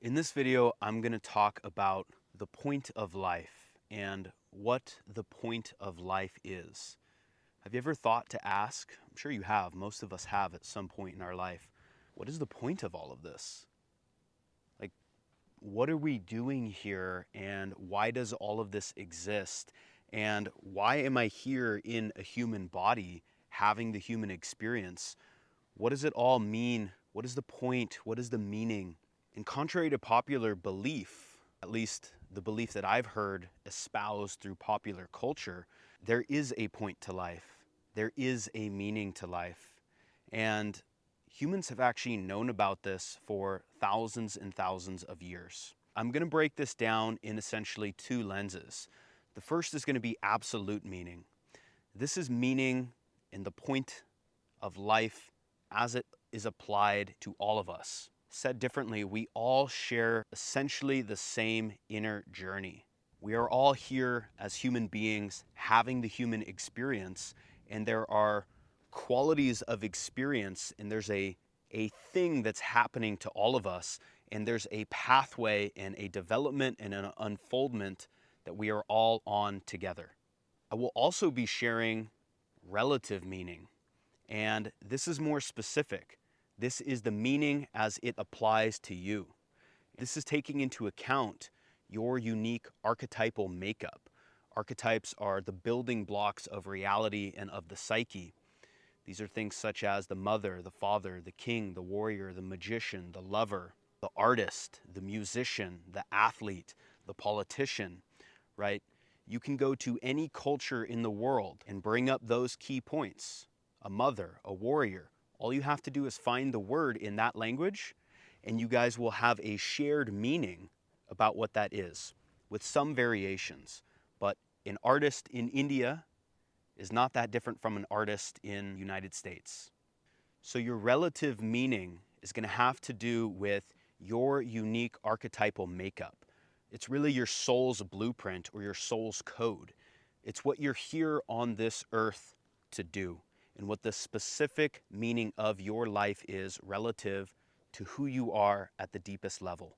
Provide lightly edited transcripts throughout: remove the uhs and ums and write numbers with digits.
In this video, I'm going to talk about the point of life and what the point of life is. Have you ever thought to ask? I'm sure you have. Most of us have at some point in our life. What is the point of all of this? Like, what are we doing here and why does all of this exist? And why am I here in a human body having the human experience? What does it all mean? What is the point? What is the meaning? And contrary to popular belief, at least the belief that I've heard espoused through popular culture, there is a point to life. There is a meaning to life. And humans have actually known about this for thousands and thousands of years. I'm going to break this down in essentially two lenses. The first is going to be absolute meaning. This is meaning in the point of life as it is applied to all of us. Said differently, we all share essentially the same inner journey. We are all here as human beings having the human experience, and there are qualities of experience, and there's a thing that's happening to all of us, and there's a pathway and a development and an unfoldment that we are all on together. I will also be sharing relative meaning, and this is more specific. This is the meaning as it applies to you. This is taking into account your unique archetypal makeup. Archetypes are the building blocks of reality and of the psyche. These are things such as the mother, the father, the king, the warrior, the magician, the lover, the artist, the musician, the athlete, the politician, right? You can go to any culture in the world and bring up those key points. A mother, a warrior. All you have to do is find the word in that language, and you guys will have a shared meaning about what that is, with some variations. But an artist in India is not that different from an artist in the United States. So your relative meaning is going to have to do with your unique archetypal makeup. It's really your soul's blueprint or your soul's code. It's what you're here on this earth to do and what the specific meaning of your life is relative to who you are at the deepest level.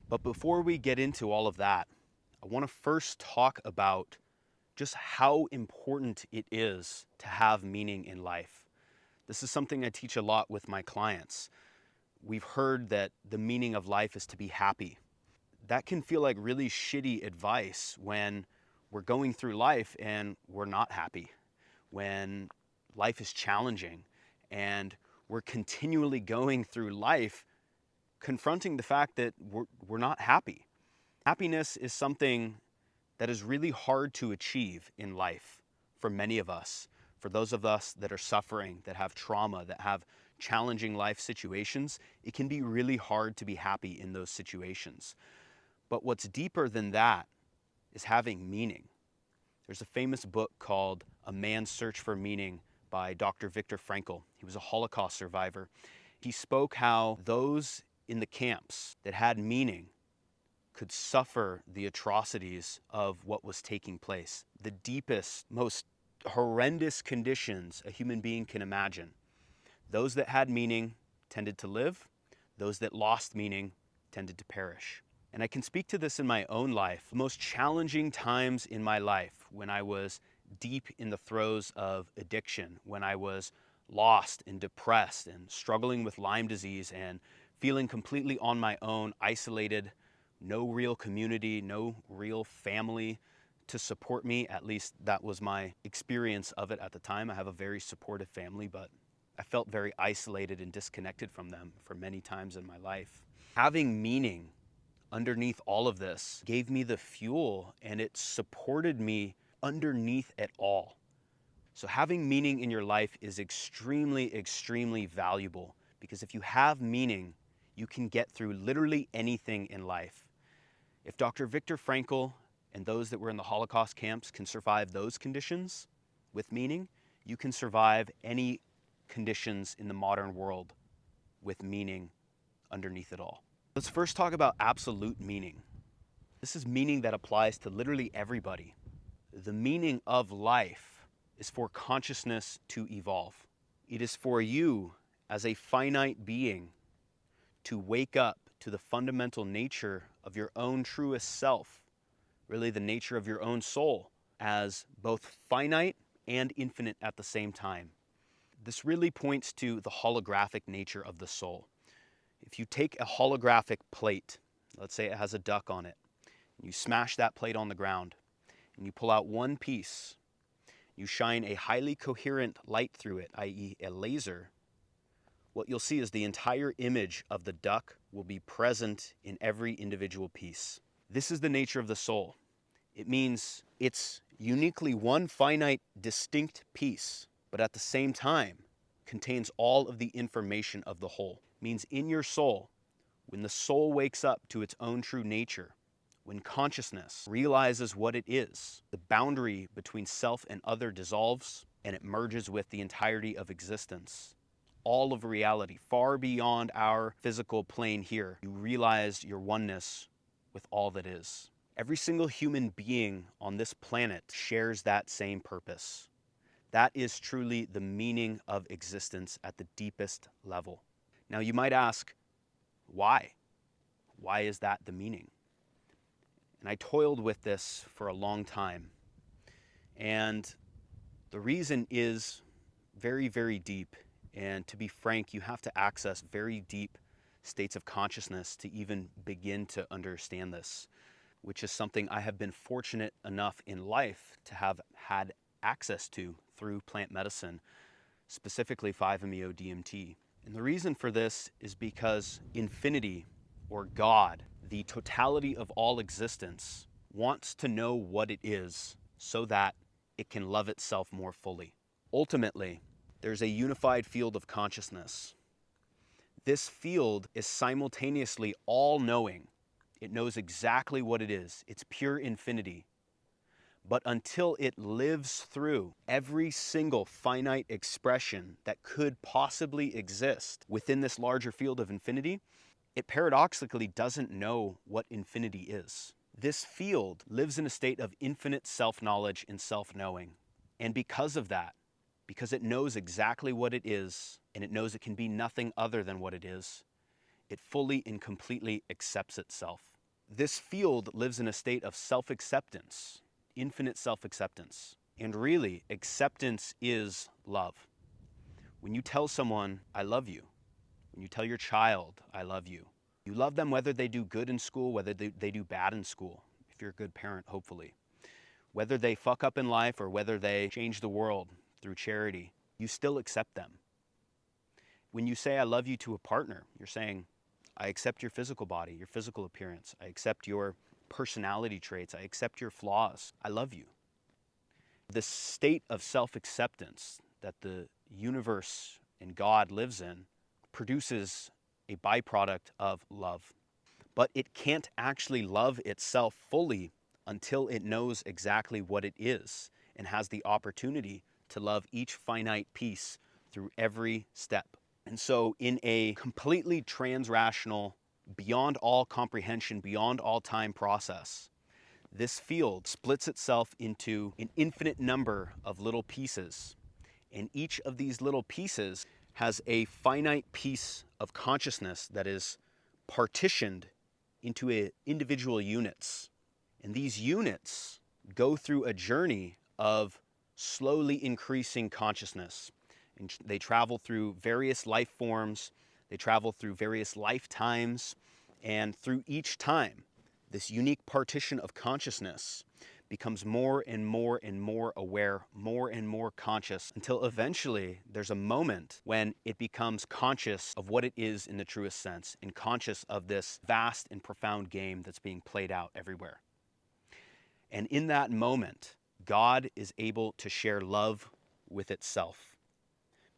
But before we get into all of that, I want to first talk about just how important it is to have meaning in life. This is something I teach a lot with my clients. We've heard that the meaning of life is to be happy. That can feel like really shitty advice when we're going through life and we're not happy, when life is challenging and we're continually going through life confronting the fact that we're not happy. Happiness is something that is really hard to achieve in life for many of us. For those of us that are suffering, that have trauma, that have challenging life situations, it can be really hard to be happy in those situations. But what's deeper than that is having meaning. There's a famous book called A Man's Search for Meaning by Dr. Viktor Frankl. He was a Holocaust survivor. He spoke how those in the camps that had meaning could suffer the atrocities of what was taking place, the deepest, most horrendous conditions a human being can imagine. Those that had meaning tended to live, those that lost meaning tended to perish. And I can speak to this in my own life. The most challenging times in my life, when I was deep in the throes of addiction, when I was lost and depressed and struggling with Lyme disease and feeling completely on my own, isolated, no real community, no real family to support me. At least that was my experience of it at the time. I have a very supportive family, but I felt very isolated and disconnected from them for many times in my life. Having meaning underneath all of this gave me the fuel, and it supported me underneath it all. So having meaning in your life is extremely, extremely valuable, because if you have meaning, you can get through literally anything in life. If Dr. Viktor Frankl and those that were in the Holocaust camps can survive those conditions with meaning, you can survive any conditions in the modern world with meaning underneath it all. Let's first talk about absolute meaning. This is meaning that applies to literally everybody. The meaning of life is for consciousness to evolve. It is for you as a finite being to wake up to the fundamental nature of your own truest self, really the nature of your own soul, as both finite and infinite at the same time. This really points to the holographic nature of the soul. If you take a holographic plate, let's say it has a duck on it, and you smash that plate on the ground, and you pull out one piece, you shine a highly coherent light through it, i.e. a laser, what you'll see is the entire image of the duck will be present in every individual piece. This is the nature of the soul. It means it's uniquely one finite, distinct piece, but at the same time contains all of the information of the whole. It means in your soul, when the soul wakes up to its own true nature, when consciousness realizes what it is, the boundary between self and other dissolves, and it merges with the entirety of existence. All of reality, far beyond our physical plane here. You realize your oneness with all that is. Every single human being on this planet shares that same purpose. That is truly the meaning of existence at the deepest level. Now you might ask, why? Why is that the meaning? And I toiled with this for a long time. And the reason is very, very deep. And to be frank, you have to access very deep states of consciousness to even begin to understand this, which is something I have been fortunate enough in life to have had access to through plant medicine, specifically 5-MeO-DMT. And the reason for this is because infinity, or God, the totality of all existence, wants to know what it is so that it can love itself more fully. Ultimately, there's a unified field of consciousness. This field is simultaneously all-knowing. It knows exactly what it is. It's pure infinity. But until it lives through every single finite expression that could possibly exist within this larger field of infinity, it paradoxically doesn't know what infinity is. This field lives in a state of infinite self-knowledge and self-knowing. And because of that, because it knows exactly what it is, and it knows it can be nothing other than what it is, it fully and completely accepts itself. This field lives in a state of self-acceptance, infinite self-acceptance. And really, acceptance is love. When you tell someone, I love you, when you tell your child, I love you, you love them whether they do good in school, whether they do bad in school, if you're a good parent, hopefully. Whether they fuck up in life or whether they change the world through charity, you still accept them. When you say I love you to a partner, you're saying, I accept your physical body, your physical appearance. I accept your personality traits. I accept your flaws. I love you. The state of self-acceptance that the universe and God lives in produces a byproduct of love. But it can't actually love itself fully until it knows exactly what it is and has the opportunity to love each finite piece through every step. And so in a completely trans-rational, beyond all comprehension, beyond all time process, this field splits itself into an infinite number of little pieces. And each of these little pieces has a finite piece of consciousness that is partitioned into individual units. And these units go through a journey of slowly increasing consciousness. And they travel through various life forms, they travel through various lifetimes, and through each time, this unique partition of consciousness becomes more and more and more aware, more and more conscious, until eventually there's a moment when it becomes conscious of what it is in the truest sense, and conscious of this vast and profound game that's being played out everywhere. And in that moment, God is able to share love with itself,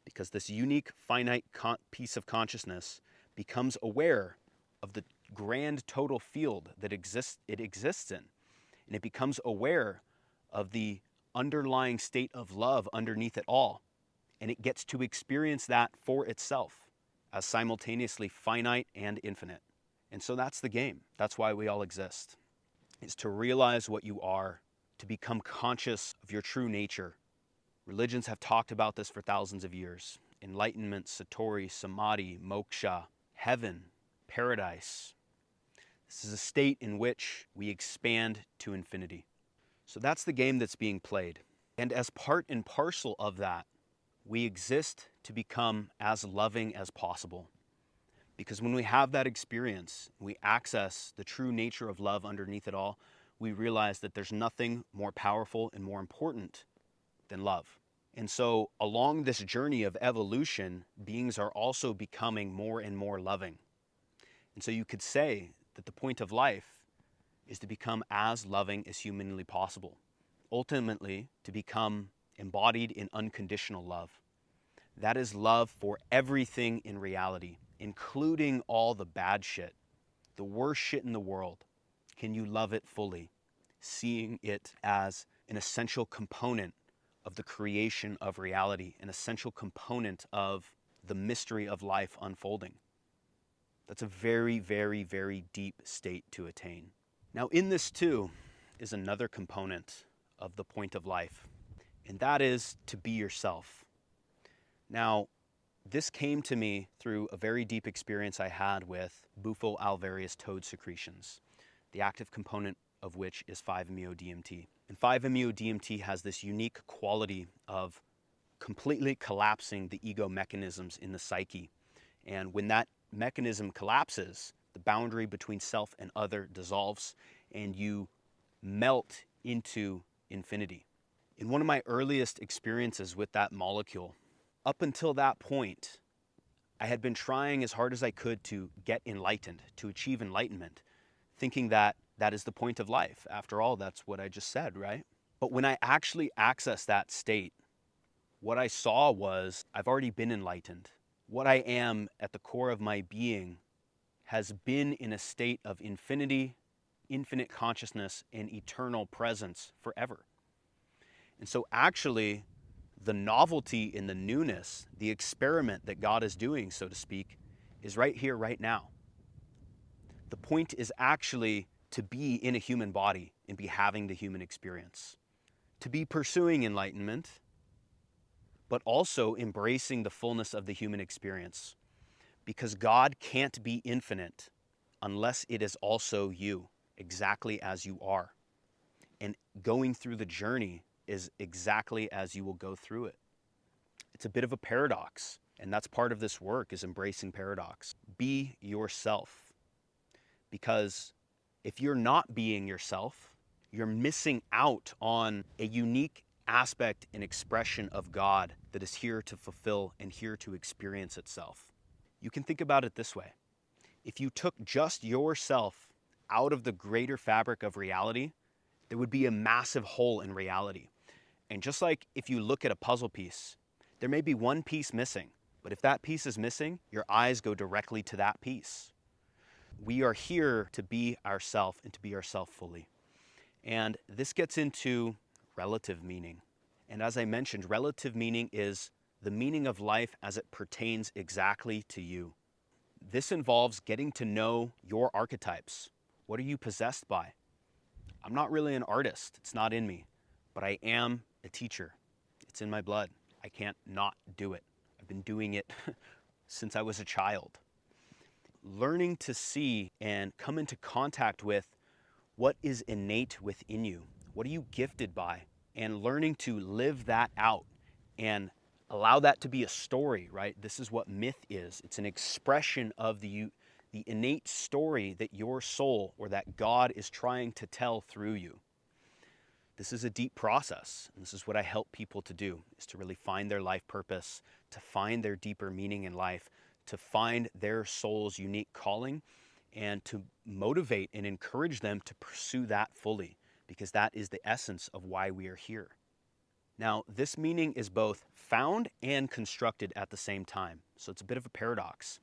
because this unique finite piece of consciousness becomes aware of the grand total field that it exists in. And it becomes aware of the underlying state of love underneath it all. And it gets to experience that for itself as simultaneously finite and infinite. And so that's the game. That's why we all exist, is to realize what you are, to become conscious of your true nature. Religions have talked about this for thousands of years. Enlightenment, Satori, Samadhi, moksha, heaven, paradise, This is a state in which we expand to infinity. So that's the game that's being played. And as part and parcel of that, we exist to become as loving as possible. Because when we have that experience, we access the true nature of love underneath it all, we realize that there's nothing more powerful and more important than love. And so along this journey of evolution, beings are also becoming more and more loving. And so you could say that the point of life is to become as loving as humanly possible. Ultimately, to become embodied in unconditional love. That is love for everything in reality, including all the bad shit, the worst shit in the world. Can you love it fully, seeing it as an essential component of the creation of reality, an essential component of the mystery of life unfolding? That's a very, very, very deep state to attain. Now, in this too is another component of the point of life, and that is to be yourself. Now, this came to me through a very deep experience I had with Bufo alvarius toad secretions, the active component of which is 5-MeO-DMT. And 5-MeO-DMT has this unique quality of completely collapsing the ego mechanisms in the psyche. And when that mechanism collapses, the boundary between self and other dissolves, and you melt into infinity. In one of my earliest experiences with that molecule, up until that point, I had been trying as hard as I could to get enlightened, to achieve enlightenment, thinking that that is the point of life. After all, that's what I just said, right? But when I actually accessed that state, what I saw was I've already been enlightened. What I am at the core of my being has been in a state of infinity, infinite consciousness, and eternal presence forever. And so actually, the novelty in the newness, the experiment that God is doing, so to speak, is right here, right now. The point is actually to be in a human body and be having the human experience, to be pursuing enlightenment, but also embracing the fullness of the human experience. Because God can't be infinite unless it is also you, exactly as you are. And going through the journey is exactly as you will go through it. It's a bit of a paradox, and that's part of this work, is embracing paradox. Be yourself. Because if you're not being yourself, you're missing out on a unique aspect and expression of God that is here to fulfill and here to experience itself. You can think about it this way. If you took just yourself out of the greater fabric of reality, there would be a massive hole in reality. And just like if you look at a puzzle piece, there may be one piece missing, but if that piece is missing, your eyes go directly to that piece. We are here to be ourself and to be ourself fully. And this gets into relative meaning. And as I mentioned, relative meaning is the meaning of life as it pertains exactly to you. This involves getting to know your archetypes. What are you possessed by? I'm not really an artist. It's not in me. But I am a teacher. It's in my blood. I can't not do it. I've been doing it since I was a child. Learning to see and come into contact with what is innate within you. What are you gifted by? And learning to live that out and allow that to be a story, right? This is what myth is. It's an expression of the innate story that your soul or that God is trying to tell through you. This is a deep process, and this is what I help people to do, is to really find their life purpose, to find their deeper meaning in life, to find their soul's unique calling, and to motivate and encourage them to pursue that fully, because that is the essence of why we are here. Now, this meaning is both found and constructed at the same time, so it's a bit of a paradox.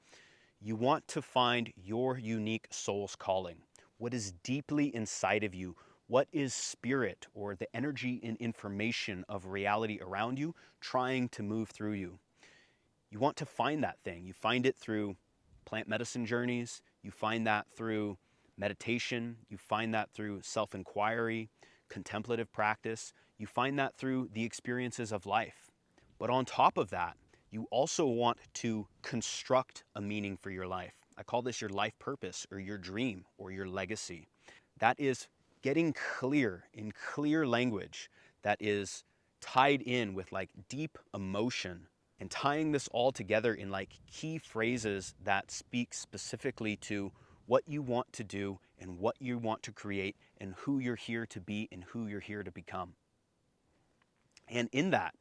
You want to find your unique soul's calling, what is deeply inside of you, what is spirit or the energy and information of reality around you trying to move through you. You want to find that thing. You find it through plant medicine journeys, you find that through meditation, you find that through self-inquiry, contemplative practice, you find that through the experiences of life. But on top of that, you also want to construct a meaning for your life. I call this your life purpose or your dream or your legacy. That is getting clear in clear language that is tied in with like deep emotion and tying this all together in like key phrases that speak specifically to what you want to do and what you want to create and who you're here to be and who you're here to become. And in that,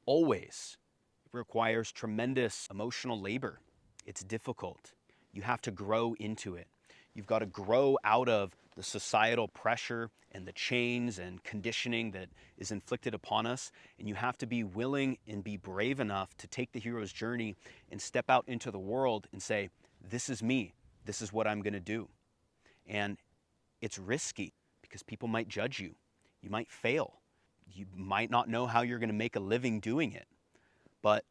always requires tremendous emotional labor. It's difficult. You have to grow into it. You've got to grow out of the societal pressure and the chains and conditioning that is inflicted upon us. And you have to be willing and be brave enough to take the hero's journey and step out into the world and say, this is me. This is what I'm going to do. And it's risky because people might judge you. You might fail. You might not know how you're going to make a living doing it. But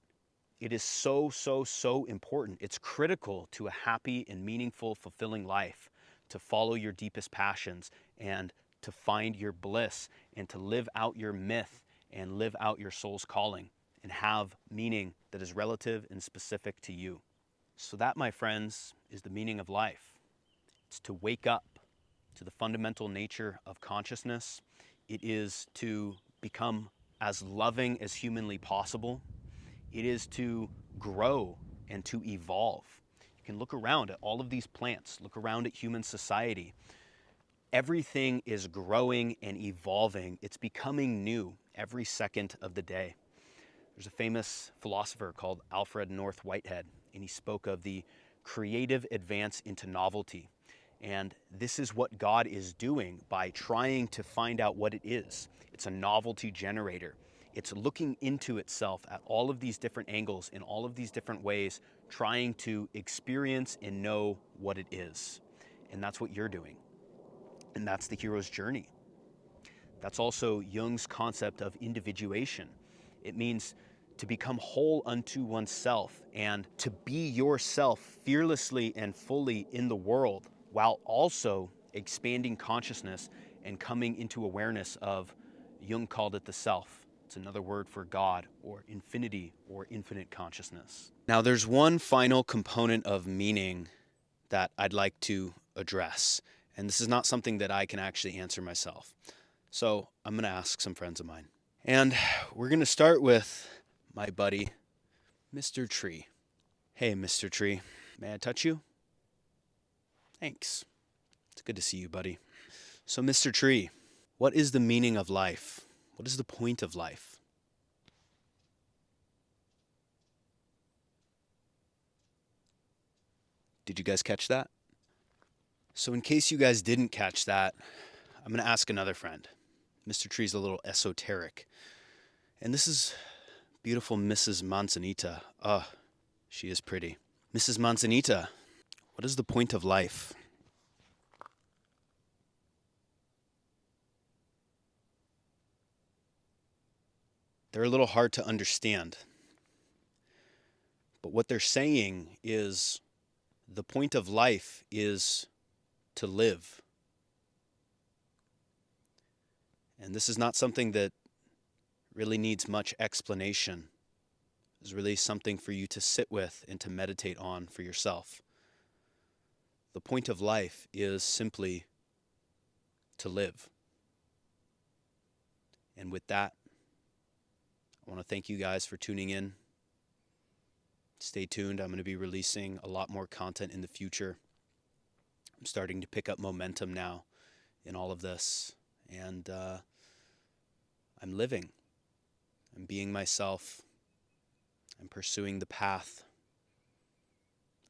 it is so, so, so important. It's critical to a happy and meaningful, fulfilling life to follow your deepest passions and to find your bliss and to live out your myth and live out your soul's calling and have meaning that is relative and specific to you. So that, my friends, is the meaning of life. It's to wake up to the fundamental nature of consciousness. It is to become as loving as humanly possible. It is to grow and to evolve. You can look around at all of these plants, look around at human society. Everything is growing and evolving. It's becoming new every second of the day. There's a famous philosopher called Alfred North Whitehead, and he spoke of the creative advance into novelty. And this is what God is doing by trying to find out what it is. It's a novelty generator. It's looking into itself at all of these different angles in all of these different ways, trying to experience and know what it is. And that's what you're doing. And that's the hero's journey. That's also Jung's concept of individuation. It means to become whole unto oneself and to be yourself fearlessly and fully in the world, while also expanding consciousness and coming into awareness of, Jung called it the self. It's another word for God or infinity or infinite consciousness. Now, there's one final component of meaning that I'd like to address, and this is not something that I can actually answer myself. So I'm going to ask some friends of mine. And we're going to start with my buddy, Mr. Tree. Hey, Mr. Tree, may I touch you? Thanks. It's good to see you, buddy. So, Mr. Tree, what is the meaning of life? What is the point of life? Did you guys catch that? So in case you guys didn't catch that, I'm going to ask another friend. Mr. Tree's a little esoteric. And this is beautiful Mrs. Manzanita. She is pretty. Mrs. Manzanita, what is the point of life? They're a little hard to understand. But what they're saying is the point of life is to live. And this is not something that really needs much explanation. It's really something for you to sit with and to meditate on for yourself. The point of life is simply to live. And with that, I want to thank you guys for tuning in. Stay tuned. I'm going to be releasing a lot more content in the future. I'm starting to pick up momentum now in all of this. And I'm living. I'm being myself. I'm pursuing the path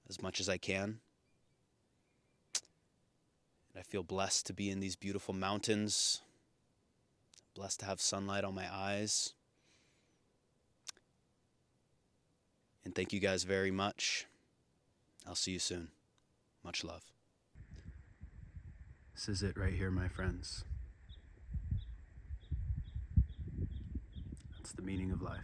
as much as I can. And I feel blessed to be in these beautiful mountains. Blessed to have sunlight on my eyes. And thank you guys very much. I'll see you soon. Much love. This is it right here, my friends. That's the meaning of life.